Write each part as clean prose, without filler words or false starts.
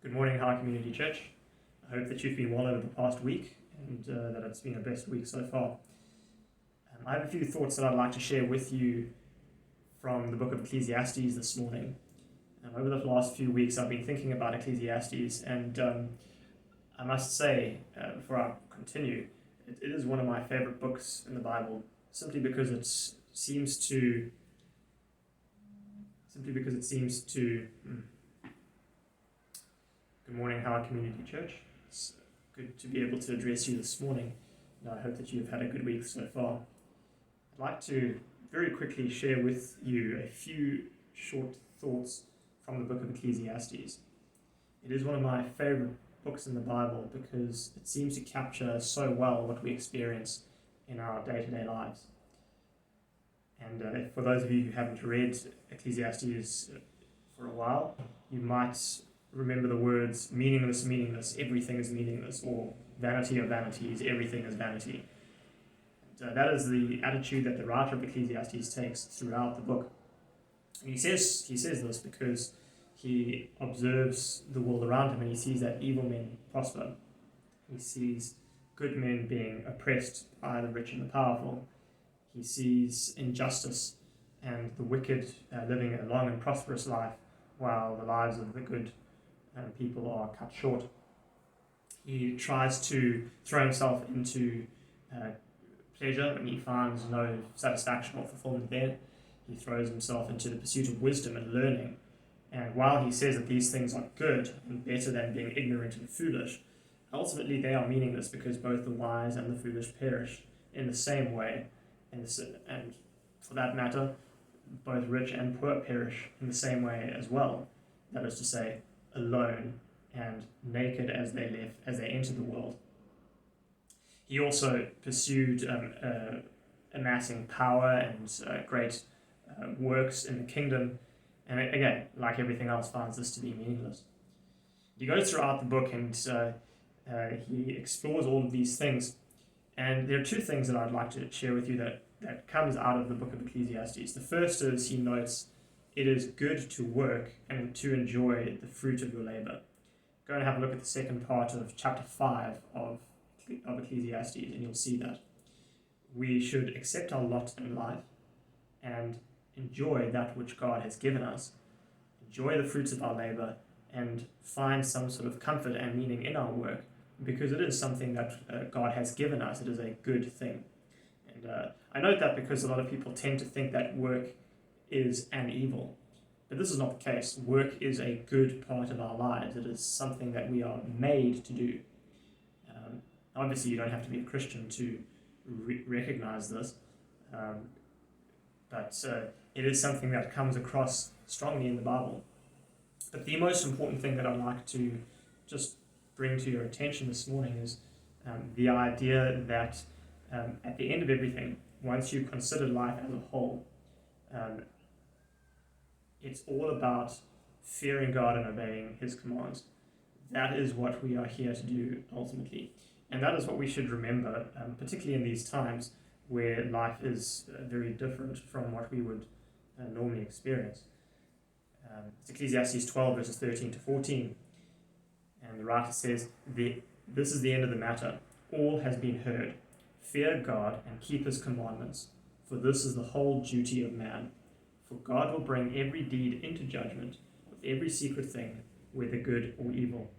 Good morning, High Community Church. I hope that you've been well over the past week and that it's been a blessed week so far. I have a few thoughts that I'd like to share with you from the book of Ecclesiastes this morning. Over the last few weeks, I've been thinking about Ecclesiastes, and I must say, before I continue, it is one of my favorite books in the Bible, simply because it seems to. Good morning, Howard Community Church. It's good to be able to address you this morning, and I hope that you've had a good week so far. I'd like to very quickly share with you a few short thoughts from the book of Ecclesiastes. It is one of my favorite books in the Bible because it seems to capture so well what we experience in our day-to-day lives. And for those of you who haven't read Ecclesiastes for a while, you might remember the words meaningless, meaningless, everything is meaningless, or vanity of vanities, everything is vanity. And that is the attitude that the writer of Ecclesiastes takes throughout the book. And he says this because he observes the world around him and he sees that evil men prosper. He sees good men being oppressed by the rich and the powerful. He sees injustice and the wicked living a long and prosperous life while the lives of the good people are cut short. He tries to throw himself into pleasure and he finds no satisfaction or fulfillment there. He throws himself into the pursuit of wisdom and learning. And while he says that these things are good and better than being ignorant and foolish, ultimately they are meaningless because both the wise and the foolish perish in the same way. And for that matter, both rich and poor perish in the same way as well. That is to say, alone and naked as they enter the world. He also pursued amassing power and great works in the kingdom, and again, like everything else, finds this to be meaningless. He goes throughout the book and he explores all of these things, and there are two things that I'd like to share with you that comes out of the book of Ecclesiastes. The first is he notes it is good to work and to enjoy the fruit of your labor. Go and have a look at the second part of chapter 5 of Ecclesiastes, and you'll see that we should accept our lot in life and enjoy that which God has given us, enjoy the fruits of our labor, and find some sort of comfort and meaning in our work, because it is something that God has given us. It is a good thing. And I note that because a lot of people tend to think that work is an evil. But this is not the case. Work is a good part of our lives. It is something that we are made to do. Obviously, you don't have to be a Christian to recognize this, but it is something that comes across strongly in the Bible. But the most important thing that I'd like to just bring to your attention this morning is the idea that at the end of everything, once you consider life as a whole, it's all about fearing God and obeying His commands. That is what we are here to do ultimately. And that is what we should remember, particularly in these times where life is very different from what we would normally experience. It's Ecclesiastes 12 verses 13 to 14. And the writer says, this is the end of the matter. All has been heard. Fear God and keep His commandments, for this is the whole duty of man. For God will bring every deed into judgment with every secret thing, whether good or evil.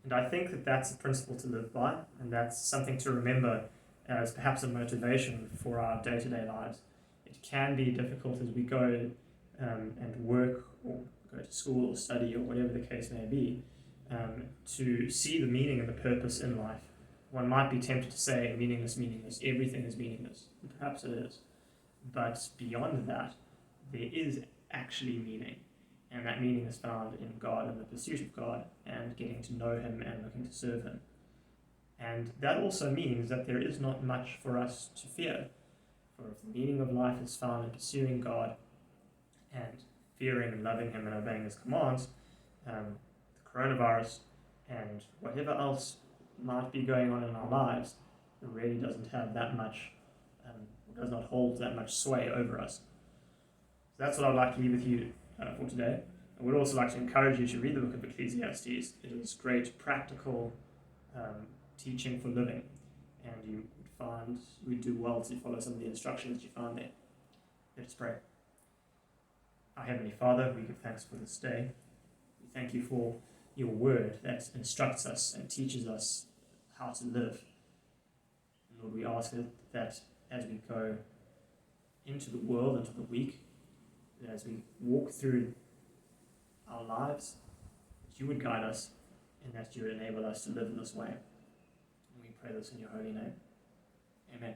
And I think that that's a principle to live by, and that's something to remember as perhaps a motivation for our day-to-day lives. It can be difficult as we go and work or go to school or study or whatever the case may be, to see the meaning and the purpose in life. One might be tempted to say, meaningless, meaningless, everything is meaningless. And perhaps it is. But beyond that, there is actually meaning. And that meaning is found in God and the pursuit of God and getting to know Him and looking to serve Him. And that also means that there is not much for us to fear. For if the meaning of life is found in pursuing God and fearing and loving Him and obeying His commands, the coronavirus and whatever else might be going on in our lives, it really doesn't have that much, does not hold that much sway over us. So that's what I'd like to leave with you for today. I would also like to encourage you to read the book of Ecclesiastes. It is great practical teaching for living, and you would do well to follow some of the instructions you found there. Let us pray. Our Heavenly Father, we give thanks for this day. We thank you for your word that instructs us and teaches us how to live. And Lord, we ask that as we go into the world, into the week, that as we walk through our lives, that you would guide us and that you would enable us to live in this way. And we pray this in your holy name. Amen.